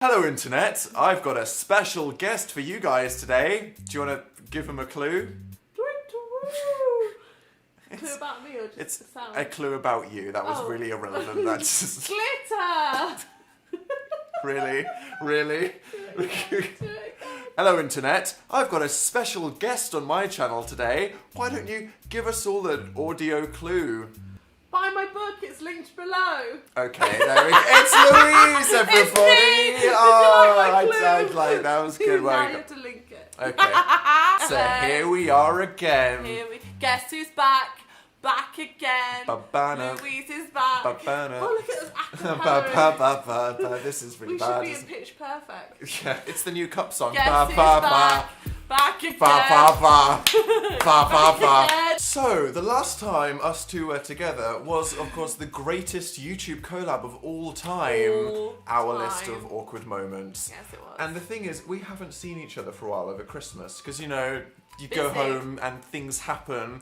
Hello Internet, I've got a special guest for you guys today. Do you want to give them a clue? Clue about me or just It's the sound? a clue about you. That was really irrelevant. That's just... Glitter! Really? Hello Internet, I've got a special guest on my channel today. Why don't you give us all an audio clue? Buy my book, it's linked below. Okay, there we go. It's Louise, everybody! It's me. I'd like that was good. Now you have to link it. Okay, so here we are again. Guess who's back? Back again. Babana. Louise is back. Babana. Oh, look at this. This is really We bad. should be in Pitch Perfect. Yeah, it's the new cup song. Guess who's back? Back again. Ba. So, the last time us two were together was, of course, the greatest YouTube collab of all time. Our list of awkward moments. Yes, it was. And the thing is, we haven't seen each other for a while over Christmas, because, you know, you go Busy. home and things happen.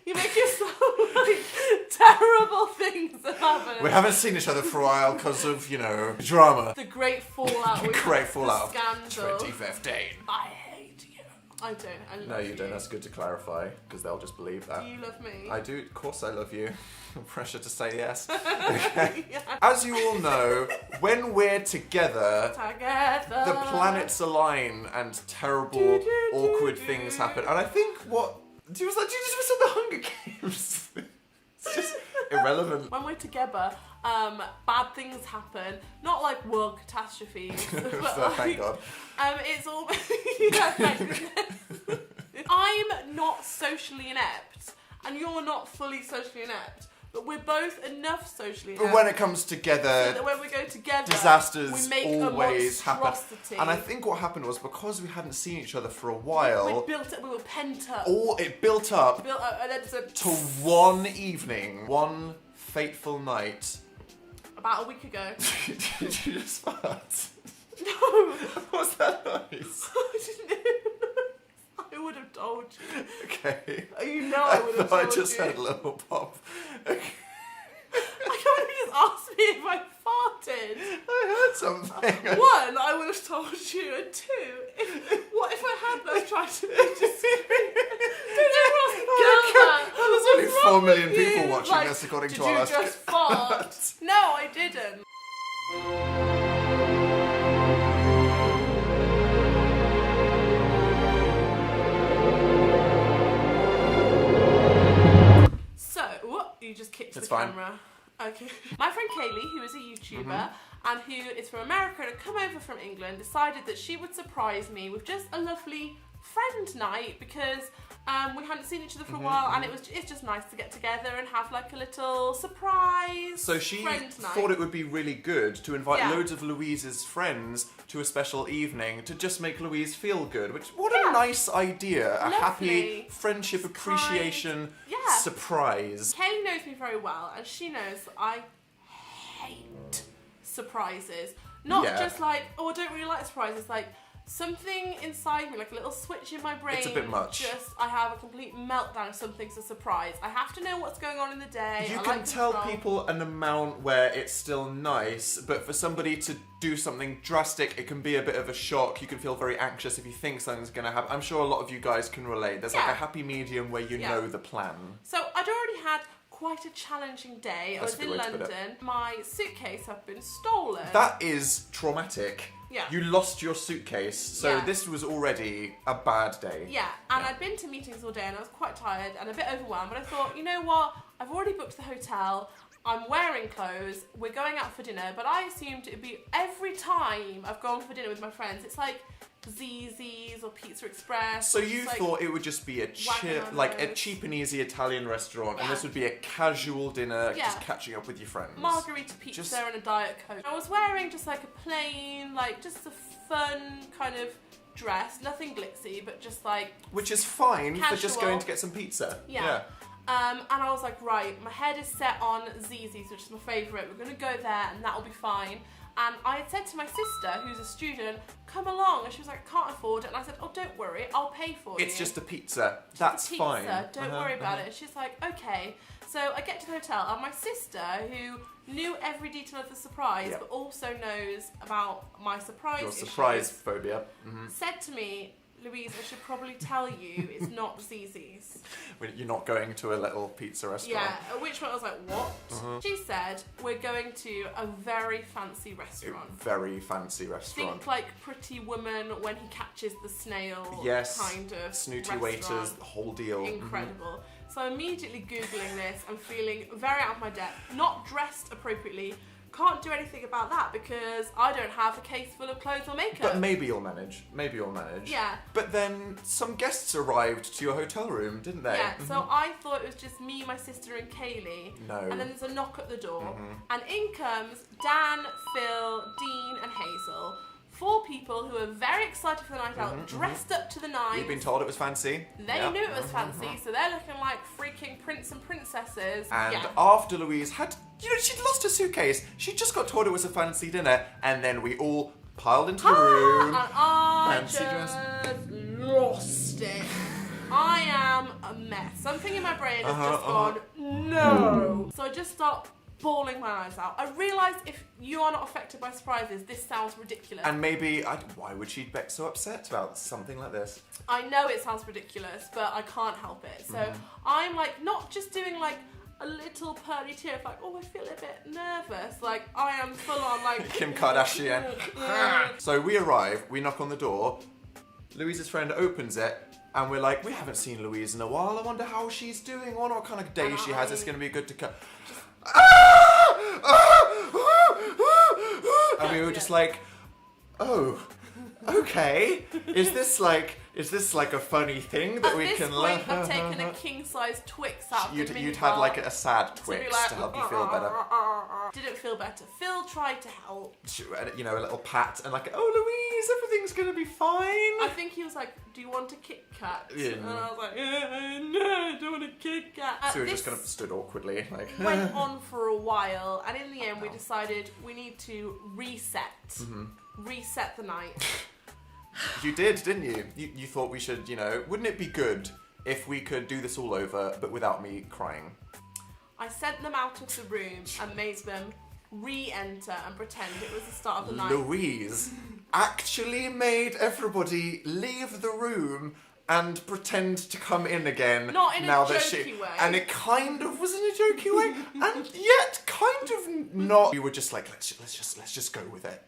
You make it sound like terrible things have happened. We haven't seen each other for a while because of, you know, drama. The great fallout. The great fallout the of scandal. 2015. I hate you. I don't. I love No, you don't. That's good to clarify, because they'll just believe that. Do you love me? I do. Of course I love you. Pressure to say yes. Yeah. As you all know, when we're together, the planets align and terrible, awkward things happen. And I think what... Do you just miss the Hunger Games? It's just irrelevant. When we're together, bad things happen. Not like world catastrophes. But So, thank God. It's all... Yeah, thank goodness. I'm not socially inept, and you're not fully socially inept. But we're both enough socially inept. But when it comes so together, that when we go together, disasters we make always a happen. monstrosity. And I think what happened was, because we hadn't seen each other for a while, we were pent up. it built up And then to one evening, one fateful night. about a week ago. Did you just fart? No, What's that noise? I didn't know. I would have told you. Okay. You know I would have told you. I just heard a little pop. Okay. I can't believe you just asked me if I farted. I heard something. One, I would have told you, and two, what if I had tried to be discreet? Did everyone get that? There's only What's 4 wrong million with people you? watching Like, this, according to did our you last... just fart? No, I didn't. You just kicked the camera. Okay. My friend Kaylee, who is a YouTuber and who is from America and had come over from England, decided that she would surprise me with just a lovely friend night, because we hadn't seen each other for a while, and it's just nice to get together and have like a little surprise. So she friend night. thought it would be really good to invite Yeah. loads of Louise's friends to a special evening to just make Louise feel good. Which, what a nice idea! A happy friendship appreciation surprise. Kay knows me very well, and she knows that I hate surprises. Not just like, oh, I don't really like surprises. Like, something inside me, like a little switch in my brain. It's a bit much. I have a complete meltdown if something's a surprise. I have to know what's going on in the day. You can tell people an amount where it's still nice, but for somebody to do something drastic, it can be a bit of a shock. You can feel very anxious if you think something's going to happen. I'm sure a lot of you guys can relate. There's like a happy medium where you know the plan. So I'd already had quite a challenging day. That's I was in London. My suitcase had been stolen. That is traumatic. Yeah. You lost your suitcase, so this was already a bad day. Yeah, and I'd been to meetings all day and I was quite tired and a bit overwhelmed, but I thought, you know what, I've already booked the hotel, I'm wearing clothes, we're going out for dinner, but I assumed it'd be every time I've gone for dinner with my friends, it's like Zzz's or Pizza Express. So you thought it would just be a cheap and easy Italian restaurant, and this would be a casual dinner, just catching up with your friends. Margarita pizza and a Diet Coke. I was wearing just like a plain, like just a fun kind of dress, nothing glitzy, but just like... Which is fine for just casual. going to get some pizza. Yeah. And I was like, right, my head is set on Zzz's, which is my favourite. We're going to go there and that'll be fine. And I had said to my sister, who's a student, come along. And she was like, I can't afford it. And I said, oh, don't worry, I'll pay for you. It's just a pizza. That's fine. Don't worry about it. And she's like, okay. So I get to the hotel, and my sister, who knew every detail of the surprise, but also knows about my surprise Your issues, surprise phobia. said to me, Louise, I should probably tell you it's not Zizi's. You're not going to a little pizza restaurant. Yeah, at which point I was like, what? She said, we're going to a very fancy restaurant. Very fancy restaurant. Think like Pretty Woman when he catches the snail kind of snooty restaurant. waiters, the whole deal. Incredible. So I'm immediately Googling this and feeling very out of my depth, not dressed appropriately. Can't do anything about that because I don't have a case full of clothes or makeup. But maybe you'll manage. Maybe you'll manage. Yeah. But then some guests arrived to your hotel room, didn't they? Yeah, so I thought it was just me, my sister and Kaylee. No. And then there's a knock at the door. And in comes Dan, Phil, Dean and Hazel. 4 people who are very excited for the night out, dressed up to the nines. We've been told it was fancy. They knew it was fancy, so they're looking like freaking prince and princesses. And after Louise had, she'd lost her suitcase. She just got told it was a fancy dinner, and then we all piled into the room. And I fancy just dress. lost it. I am a mess. Something in my brain has just gone, no. So I just start bawling my eyes out. I realise if you are not affected by surprises, this sounds ridiculous. And maybe, why would she be so upset about something like this? I know it sounds ridiculous, but I can't help it. So I'm like, not just doing like a little pearly tear of like, oh, I feel a bit nervous. Like, I am full on like... Kim Kardashian. So we arrive, we knock on the door, Louise's friend opens it, and we're like, we haven't seen Louise in a while, I wonder how she's doing, what kind of day she has, it's going to be good to cut. And we were just like, oh, okay. Is this like a funny thing that we can learn? At this point, I've taken a king-size Twix out of the minibar. You'd had like a sad Twix to help you feel better. Didn't feel better. Phil tried to help. A little pat and like, oh, Louise, everything's gonna be fine. I think he was like, do you want a Kit Kat? Yeah. And I was like, no, I don't want a Kit Kat. So we just kind of stood awkwardly, like. Went on for a while, and in the end, we decided we need to reset. Reset the night. You did, didn't you? You thought we should, wouldn't it be good if we could do this all over, but without me crying? I sent them out of the room and made them re-enter and pretend it was the start of the night. Louise actually made everybody leave the room and pretend to come in again. Not in a jokey way. And it kind of was in a jokey way, and yet kind of not. We were just like, let's just go with it.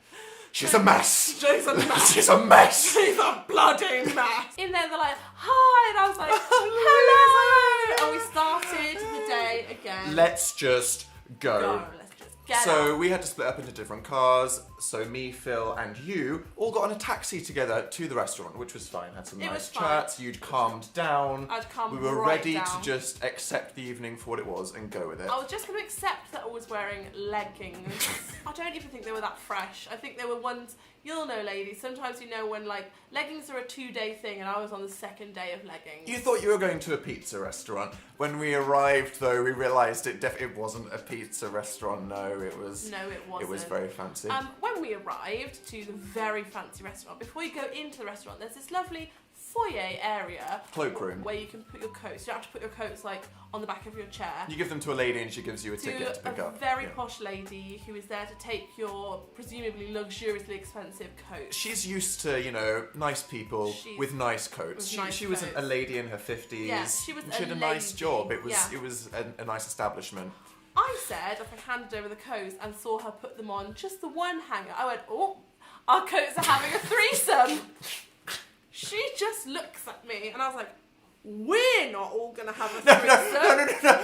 She's a mess. She's a mess. She's a mess. She's a bloody mess. In there, they're like, hi, and I was like, hello. And we started the day again. Let's just go. Let's just get So out. we had to split up into different cars. So me, Phil, and you all got on a taxi together to the restaurant, which was fine. Had some nice chats. You'd calmed down. I'd calmed We were right ready down. to just accept the evening for what it was and go with it. I was just going to accept that I was wearing leggings. I don't even think they were that fresh. I think they were ones, you'll know, ladies, sometimes when like leggings are a 2-day thing, and I was on the 2nd day of leggings. You thought you were going to a pizza restaurant. When we arrived, though, we realised it wasn't a pizza restaurant. No, it was. No, it wasn't. It was very fancy. When we arrived to the very fancy restaurant, before you go into the restaurant, there's this lovely foyer area. Cloakroom. Where you can put your coats. You don't have to put your coats like on the back of your chair. You give them to a lady and she gives you a ticket to pick up. A very posh lady who is there to take your presumably luxuriously expensive coat. She's used to, nice people with nice coats. She wasn't a lady in her 50s. Yeah, she was She had a nice job. It was a nice establishment. I said, if I handed over the coats and saw her put them on just the one hanger, I went, oh, our coats are having a threesome. She just looks at me and I was like, we're not all going to have a threesome. No.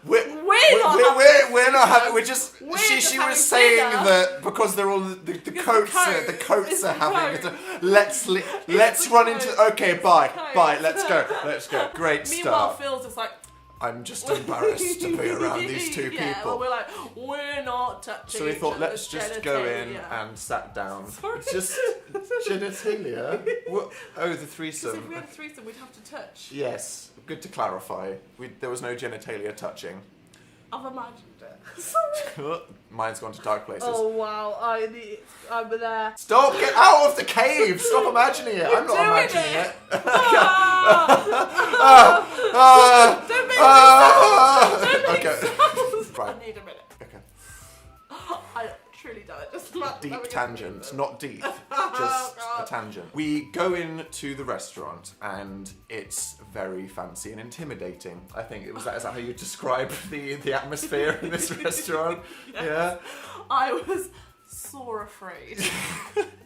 We're not having. We're just. She was saying dinner. that because they're all the coats are having. Let's run into. Okay, bye. Let's go. Great start. Meanwhile, Phil's just like, I'm just embarrassed to be around these two people. Well, we're like, we're not touching. So we thought, each let's other's just go in genitalia. and sat down. Sorry. It's just genitalia. What? Oh, the threesome. Because if we had a threesome, we'd have to touch. Yes, good to clarify. There was no genitalia touching. I've imagined it. Sorry. Mine's gone to dark places. Oh wow, I'm there. Stop! Get out of the cave! Stop imagining it. I'm not imagining it. Don't make me Okay. Right. I need a minute. Okay. I truly don't. Just not Deep tangent, not deep, just a tangent. We go into the restaurant and it's very fancy and intimidating. I think is that how you describe the atmosphere in this restaurant? Yes. Yeah. I was sore afraid.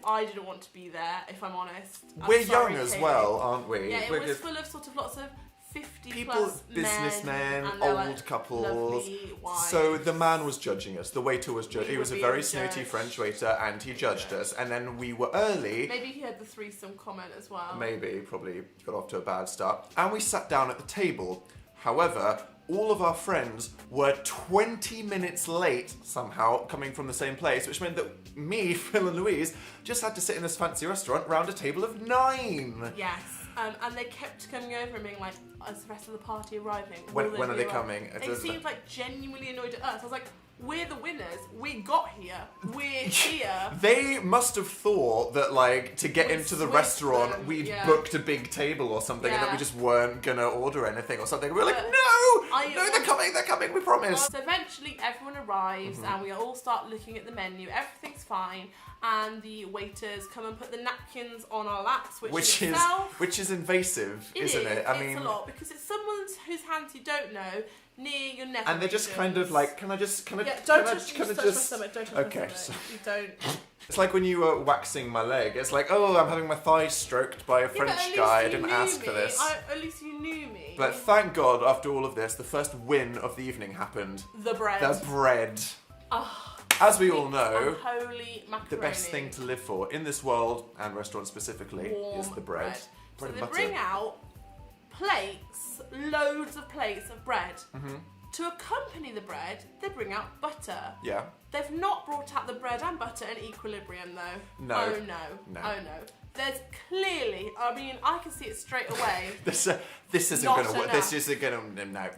I didn't want to be there, if I'm honest. We're young as well, aren't we? Yeah, it was full of sort of lots of 50 people, plus businessmen, men, old like couples. wives. So the man was judging us. The waiter was judging. He was a very snooty French waiter, and he judged us. And then we were early. Maybe he had the threesome comment as well. Maybe, probably got off to a bad start. And we sat down at the table. However, all of our friends were 20 minutes late somehow, coming from the same place, which meant that me, Phil and Louise just had to sit in this fancy restaurant round a table of 9. Yes. And they kept coming over and being like, is the rest of the party arriving? When are they coming? They seemed like genuinely annoyed at us. I was like, we're the winners. We got here. We're here. They must have thought that, like, to get into the restaurant, we'd booked a big table or something and that we just weren't going to order anything or something. We were like, no, they're coming, we promise. So eventually everyone arrives and we all start looking at the menu. Everything's fine. And the waiters come and put the napkins on our laps, which is invasive, isn't it? I mean, it's a lot because it's someone whose hands you don't know near your neck. And they're just kind of like, can I just? Don't touch my stomach. Don't touch my stomach. You don't. It's like when you were waxing my leg. It's like, oh, I'm having my thigh stroked by a French guy. I didn't ask for this. At least you knew me. But thank God, after all of this, the first win of the evening happened. The bread. The bread. Oh. As we all know, holy macaroni. The best thing to live for in this world and restaurants specifically is the bread. So they bring out plates, loads of plates of bread. To accompany the bread, they bring out butter. Yeah. They've not brought out the bread and butter in equilibrium though. No. Oh no. There's clearly, I mean, I can see it straight away. This isn't going to work. This isn't going to, no.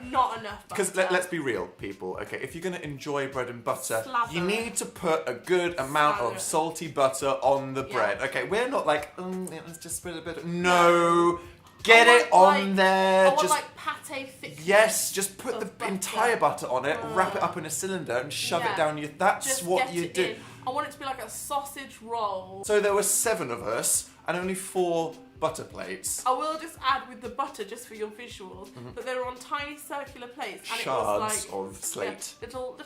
Not enough butter. Because let's be real, people, okay? If you're going to enjoy bread and butter, you need to put a good amount of salty butter on the bread. Okay, we're not like, let's just put a bit of, no. Get it on there. I want like pate thickness. Yes, just put the entire butter on it, wrap it up in a cylinder and shove it down your, that's just what you do. I want it to be like a sausage roll. So there were 7 of us and only 4 butter plates. I will just add with the butter just for your visuals, but they were on tiny circular plates and shards it was like of slate. Little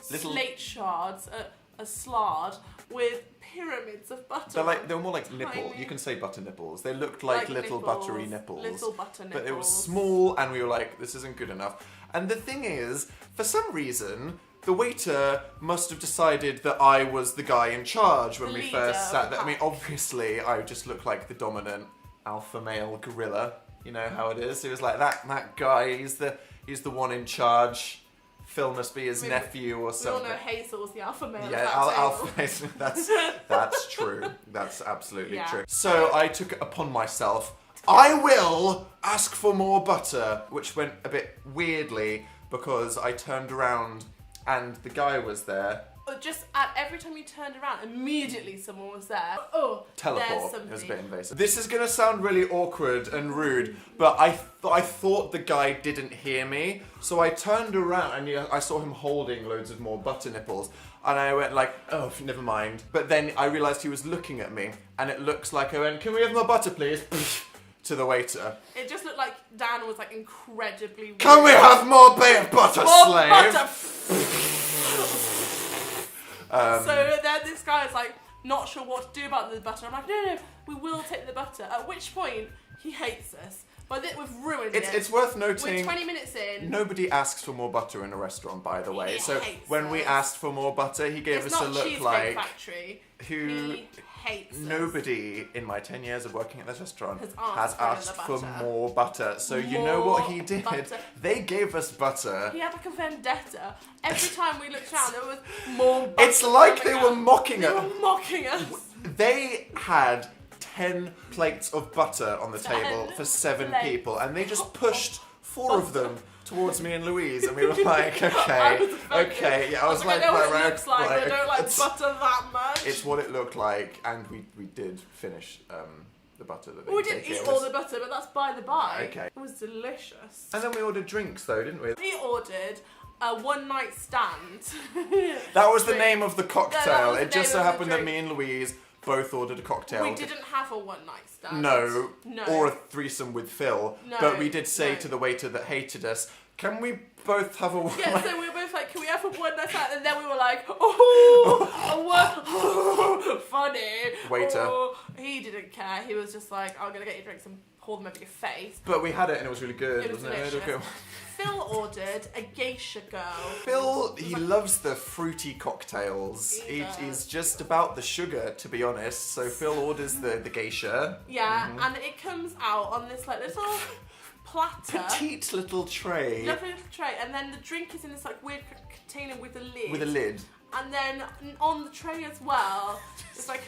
slate shards, a slard with pyramids of butter. They were more like nipple. You can say butter nipples. They looked like little buttery nipples. Little butter nipples. But it was small and we were like, this isn't good enough. And the thing is, for some reason, the waiter must have decided that I was the guy in charge when we first sat there. I mean, obviously, I just looked like the dominant alpha male gorilla. You know how it is. It was like that guy. He's the one in charge. Phil must be his nephew or something. We all know Hazel's the alpha male. Yeah, alpha. That's true. That's absolutely true. So I took it upon myself. I will ask for more butter, which went a bit weirdly because I turned around and the guy was there. Just at every time you turned around, immediately someone was there. Teleport. It was a bit invasive. This is going to sound really awkward and rude, but I thought the guy didn't hear me, so I turned around and I saw him holding loads of more butter nipples, and I went like, oh, never mind. But then I realised he was looking at me, and it looks like I went, can we have more butter, please? To the waiter. It just looked like Dan was like incredibly rude. Can we have more butter, slave? Butter. So then this guy is like, not sure what to do about the butter. I'm like, no, we will take the butter. At which point, he hates us. But we've ruined it. It's worth noting. We're 20 minutes in. Nobody asks for more butter in a restaurant, by the way. So when we asked for more butter, he gave us a look like Factory. He hates nobody in my 10 years of working at this restaurant has asked for more butter. So you know what he did? They gave us butter. He had like a vendetta. Every time we looked around, there was more butter. It's like they were mocking us. They were mocking us. They had 10 plates of butter on the table for 7 people, and they just pushed 4 of them towards me and Louise, and we were like, okay, yeah. I was like, I know what it looks like, but I don't like butter that much. It's what it looked like, and we did finish the butter that they We didn't eat all the butter, but that's by the by. Okay. It was delicious. And then we ordered drinks though, didn't we? We ordered a one-night stand. That was the name of the cocktail. No, it just so name of the happened that drink. me and Louise both ordered a cocktail. We didn't have a one-night stand. No. No. Or a threesome with Phil. No, But we did say no. to the waiter that hated us, can we both have a Yeah, so we were both like, can we have a one-night stand? And then we were like, oh, funny. Waiter. Oh. He didn't care. He was just like, I'm going to get you drinks and pour them over your face. But we had it and it was really good, It was wasn't it? delicious. Phil ordered a geisha girl. Phil, he loves the fruity cocktails. He does. He's just about the sugar, to be honest. So Phil orders the geisha. Yeah, and it comes out on this like little platter. Petite little tray. Lovely little tray. And then the drink is in this like weird container with a lid. With a lid. And then on the tray as well, it's like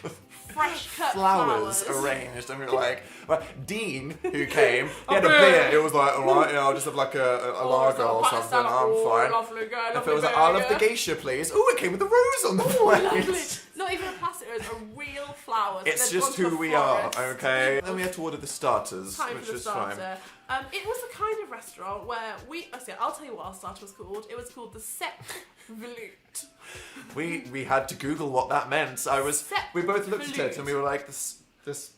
fresh cut Flowers arranged. And we were like, well, Dean, who came, he had a beer. It was like, alright, I'll just have like a lager or something. I'm fine. Lovely guy, And Phil was like, I'll have the geisha, please. Oh, it came with a rose on the plate. Lovely. Not even a plastic rose, a real flower. It's just who we are, okay? Then we had to order the starters, which was fine. It was the kind of restaurant where I'll tell you what our starter was called. It was called the Sep Velout. We had to Google what that meant. We both looked at it and we were like, this.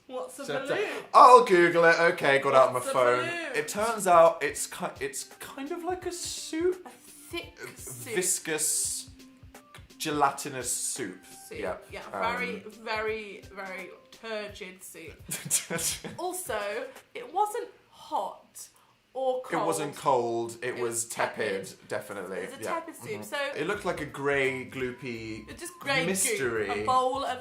What's a velout? I'll Google it. Okay, got out my What's a phone. velout? It turns out it's kind of like a soup, A thick soup. viscous, gelatinous soup. Yeah. Very, very, very turgid soup. Also, it wasn't hot or cold. It wasn't cold. It was tepid, definitely. It was a tepid soup. So it looked like a grey, gloopy just grey mystery. Goop, a bowl of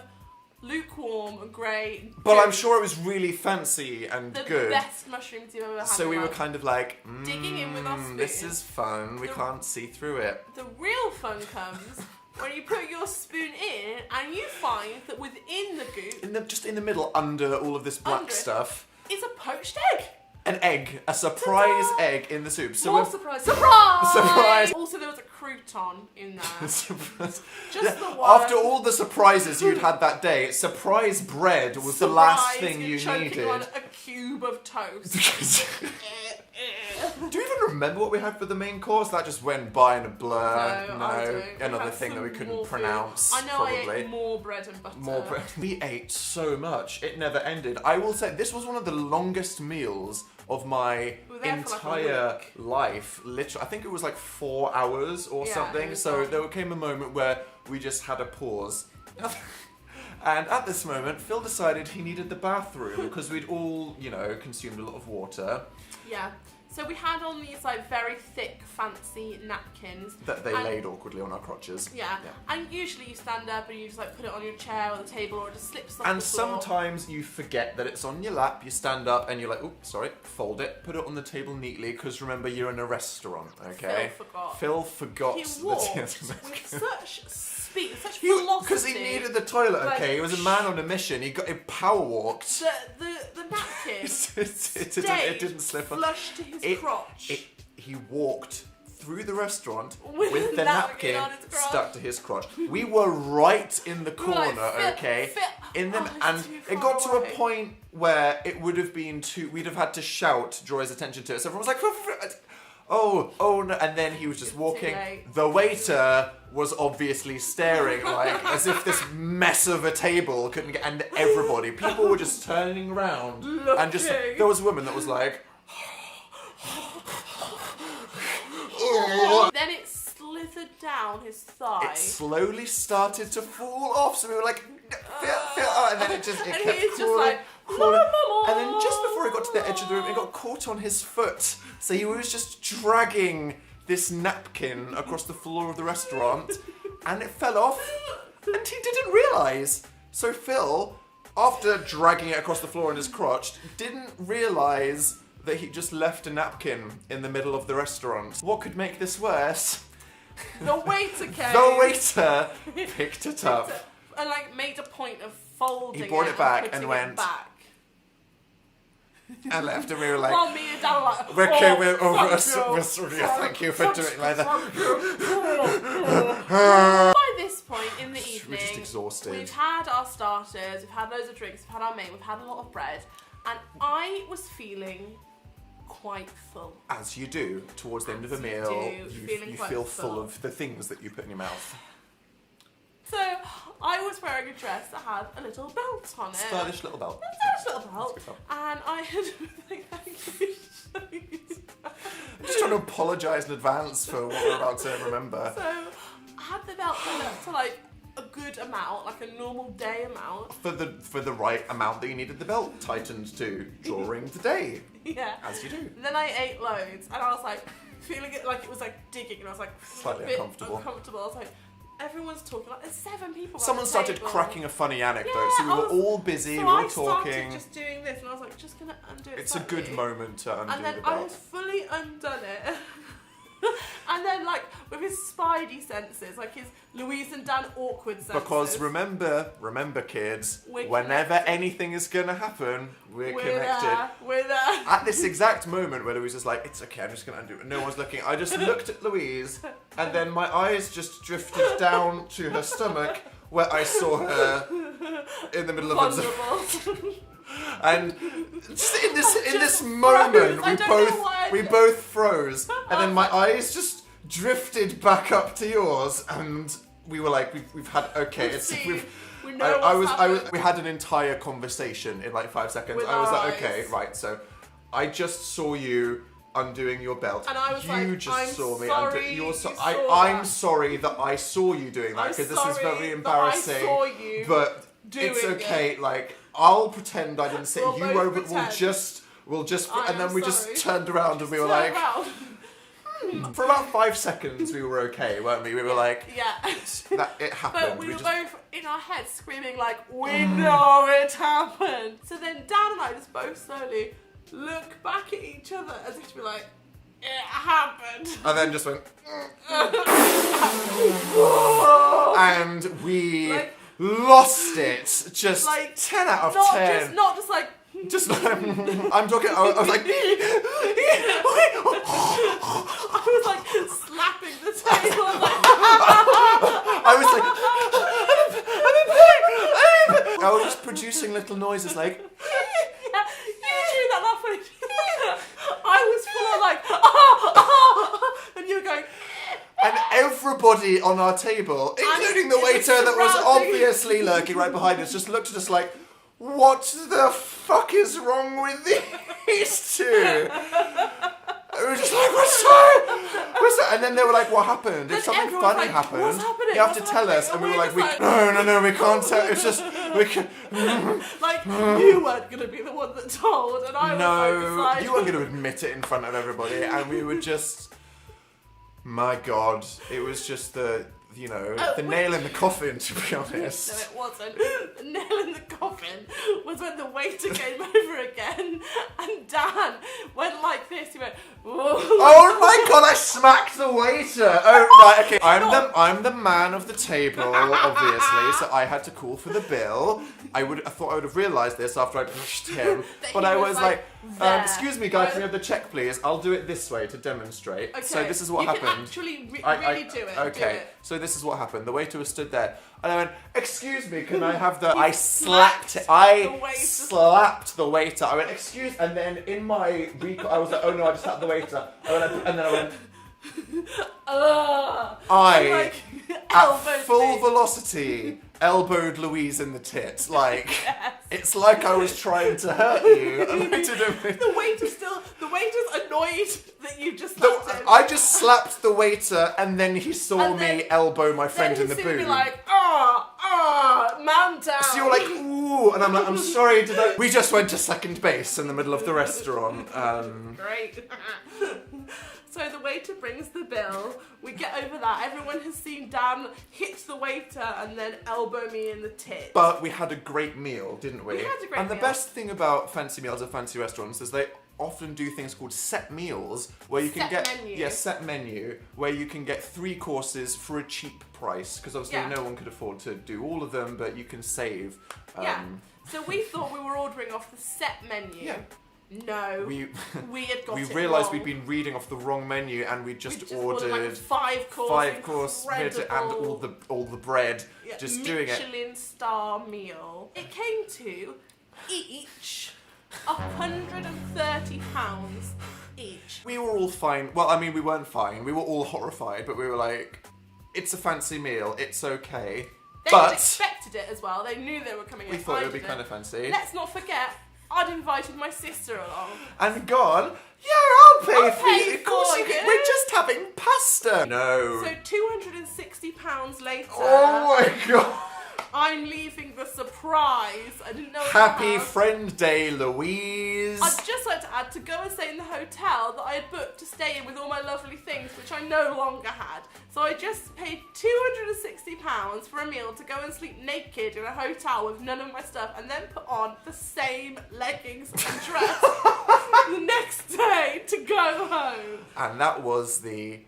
lukewarm and grey. But I'm sure it was really fancy and the good. best mushrooms you've ever had. So we were kind of like, digging in with our spoon. This is fun. We can't see through it. The real fun comes when you put your spoon in and you find that within the goop, Just in the middle, under all of this black Under it. stuff, is a poached egg. an egg, a surprise egg in the soup. So More we're- surprise. Surprise! Surprise! Also, there was a crouton in there. Surprise. Just the one. After all the surprises you'd had that day, surprise bread was the last thing you're you choking needed. on a cube of toast. Do you even remember what we had for the main course? That just went by in a blur. No, I don't. We Another had thing that we some couldn't more food. pronounce. I know probably. I ate more bread and butter. More bread. We ate so much. It never ended. I will say, this was one of the longest meals of my We were there for like a entire week. life. Literally, I think it was like 4 hours or Yeah, it something. was So long. there came a moment where we just had a pause. And at this moment, Phil decided he needed the bathroom because we'd all, consumed a lot of water. Yeah. So we had on these like very thick, fancy napkins. That they And- laid awkwardly on our crotches. Yeah. And usually you stand up and you just like put it on your chair or the table or it just slips off And the floor. sometimes you forget that it's on your lap, you stand up and you're like, oops, sorry, fold it, put it on the table neatly, because remember, you're in a restaurant, okay? Phil forgot. He He walked with such speed, such velocity. Because he needed the toilet, Like, okay? He was a man on a mission, he power walked. The napkin It didn't slip on. flush to his crotch. He walked through the restaurant With with the the napkin napkin on his crotch. stuck to his crotch. We were right in the We were like, corner, "Phil, okay? Phil." In them, Oh, and it's too it far got to away. a point where it would have been we'd have had to shout to draw his attention to it. So everyone was like, oh no, and then he was just walking. late. The waiter was obviously staring like as if this mess of a table couldn't get, and people were just turning around and just, Looking. there was a woman that was like, Then it slithered down his thigh. it slowly started to fall off, so we were like, and then it And kept he's just crawling, like, crawling. "La, la, la." And then just before it got to the edge of the room, it got caught on his foot. So he was just dragging this napkin across the floor of the restaurant, and it fell off, and he didn't realise. So Phil, after dragging it across the floor in his crotch, didn't realise that he just left a napkin in the middle of the restaurant. What could make this worse? The waiter came. The waiter picked it up. And like made a point of folding He brought it back and putting went- it back. And left, and we were like, While me and Dad were like, okay, we're over. thank you. We're sorry, thank you for doing like that. By this point in the evening. We're just exhausted. We've had our starters, we've had loads of drinks, we've had our main, we've had a lot of bread, and I was feeling quite full. As you do towards the end of a meal, you feel full of the things that you put in your mouth. So I was wearing a dress that had a little belt on it. Stylish little belt. And I had I'm just trying to apologise in advance for what we're about to remember. So I had the belt to like a good amount, like a normal day amount. For the right amount that you needed the belt tightened to during the day. Yeah. As you do. Then I ate loads and I was like feeling it like it was like digging and I was like slightly a bit uncomfortable. I was like, everyone's talking, like there's 7 people. Someone started cracking a funny anecdote, yeah, so we were all busy, we were talking. started just doing this and I was like, just gonna undo it. It's a good moment to undo and then the belt. I had fully undone it. And then, like, with his spidey senses, like his Louise and Dan awkward senses. Because remember kids, We're whenever connected. anything is gonna happen, we're connected. We're there. At this exact moment where Louise is like, it's okay, I'm just gonna undo it. No one's looking. I just looked at Louise, and then my eyes just drifted down to her stomach, where I saw her in the middle of a... And just in this moment, we both froze, and then my eyes just drifted back up to yours, and we were like, we've had we had an entire conversation in like 5 seconds. With I was like, our okay, eyes. right, so I just saw you undoing your belt. And I was you like, just I'm saw me sorry undo. you saw I'm that. sorry that I saw you doing that, because this is very embarrassing. I saw you but doing it's okay. it. Like, I'll pretend I didn't say We'll you both were, but pretend. we'll just, I and then am we sorry. just turned around and we were like, for about 5 seconds we were okay, weren't we? We were like, yeah, that it happened. but we were both in our heads screaming like, we know it happened. So then Dan and I just both slowly look back at each other as if to be like, it happened. And then just went, and we Like, lost it. Just like, 10 out of 10. Not just like. Just like, I'm talking, I was like, I was like slapping the table. I was like, I was just producing little noises like, Yeah, you do that way. I was full of like, and you were going. and everybody on our table, including the waiter that was obviously lurking right behind us, just looked at us like, what the fuck is wrong with these two? We were just like, what's that? And then they were like, what happened? If something funny like, happened, what's happening? you have to tell us. And we were like, no, we can't tell. It's just, we can. Like, you weren't going to be the one that told, and I was No, like, you weren't going to admit it in front of everybody, and we were just, my God, it was just the nail in the coffin, to be honest. No, it wasn't. The nail in the coffin was when the waiter came over again, and Dan went like this. He went, whoa. Oh my God! I smacked the waiter. Oh right, okay. I'm the man of the table, obviously, so I had to call for the bill. I thought I would have realised this after I pushed him, but I was like, excuse me, guys, can we have the check, please? I'll do it this way to demonstrate. Okay. So this is what you happened. You can actually really do it. Okay. Do it. So this is what happened. The waiter was stood there, and I went, "Excuse me, can I have the?" I slapped the waiter. I went, "Excuse," and then in my I was like, "Oh no, I just slapped the waiter." And then I went, I at full velocity elbowed Louise in the tit. Like, yes. It's like I was trying to hurt you. And I didn't. The waiter's annoyed that you just slapped him. I just slapped the waiter, and then he saw me elbow my friend in the boob. Then he's like, man down. So you're like, ooh, and I'm like, I'm sorry, we just went to second base in the middle of the restaurant. Great. So the waiter brings the bill. We get over that. Everyone has seen Dan hit the waiter and then elbow me in the tit. But we had a great meal, didn't we? We had a great meal. And the best thing about fancy meals at fancy restaurants is they often do things called set meals, where you can set menu, where you can get 3 courses for a cheap price, because obviously no one could afford to do all of them, but you can save. So we thought we were ordering off the set menu. Yeah. No. We had got we it realised wrong. we'd been reading off the wrong menu and we just ordered like a 5-course and all the bread. Yeah, just doing it. Michelin star meal. It came to each £130 each. We were all fine. Well, I mean, we weren't fine. We were all horrified, but we were like, it's a fancy meal. It's okay. They had expected it as well. They knew they were coming in. We thought it would be kind of fancy. Let's not forget, I'd invited my sister along. And gone, yeah, I'll pay for pay you. Of course you can. We're just having pasta. No. So £260 later. Oh my god. I'm leaving the surprise. I didn't know. Happy Friend Day, Louise. I'd just like to add to go and stay in the hotel that I had booked to stay in with all my lovely things, which I no longer had. So I just paid £260 for a meal to go and sleep naked in a hotel with none of my stuff, and then put on the same leggings and dress the next day to go home. And that was the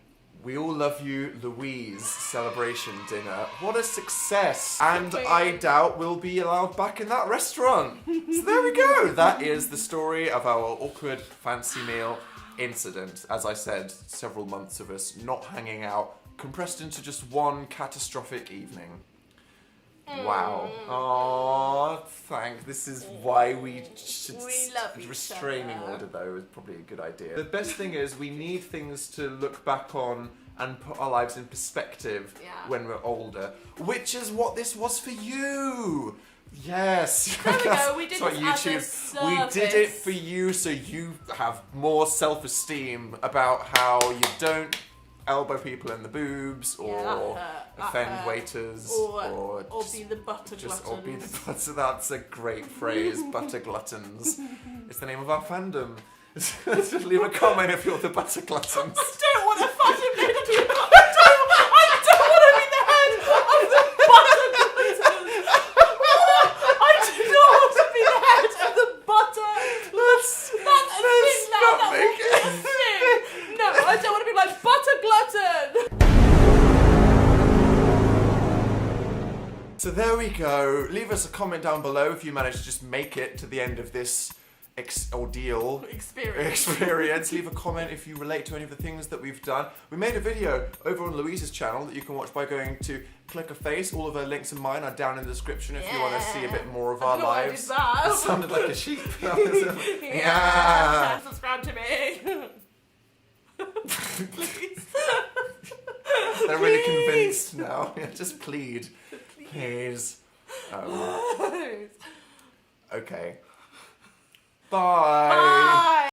We All Love You, Louise celebration dinner. What a success. And I doubt we'll be allowed back in that restaurant. So there we go. That is the story of our awkward fancy meal incident. As I said, several months of us not hanging out, compressed into just one catastrophic evening. Wow. Oh, this is why we should love each restraining other. order though is probably a good idea. The best thing is we need things to look back on and put our lives in perspective when we're older, which is what this was for you. Yes. There we go. We did That's this what as a We service. did it for you so you have more self-esteem about how you don't elbow people in the boobs or offend waiters or be the butter gluttons. Or be the butter. That's a great phrase, butter gluttons. It's the name of our fandom. Just leave a comment if you're the butter gluttons. I don't want to fucking be the I don't want to be the head of the butter gluttons. I do not want to be the head of the butter. That's not make it. No, I don't want to be like butter glutton. So there we go. Leave us a comment down below if you manage to just make it to the end of this ordeal experience. Leave a comment if you relate to any of the things that we've done. We made a video over on Louise's channel that you can watch by going to Click a Face. All of her links and mine are down in the description if you want to see a bit more of our lives. It sounded like a sheep. Yeah. Subscribe to me. Please. They're really convinced now. Yeah, just plead. Please. Okay. Bye.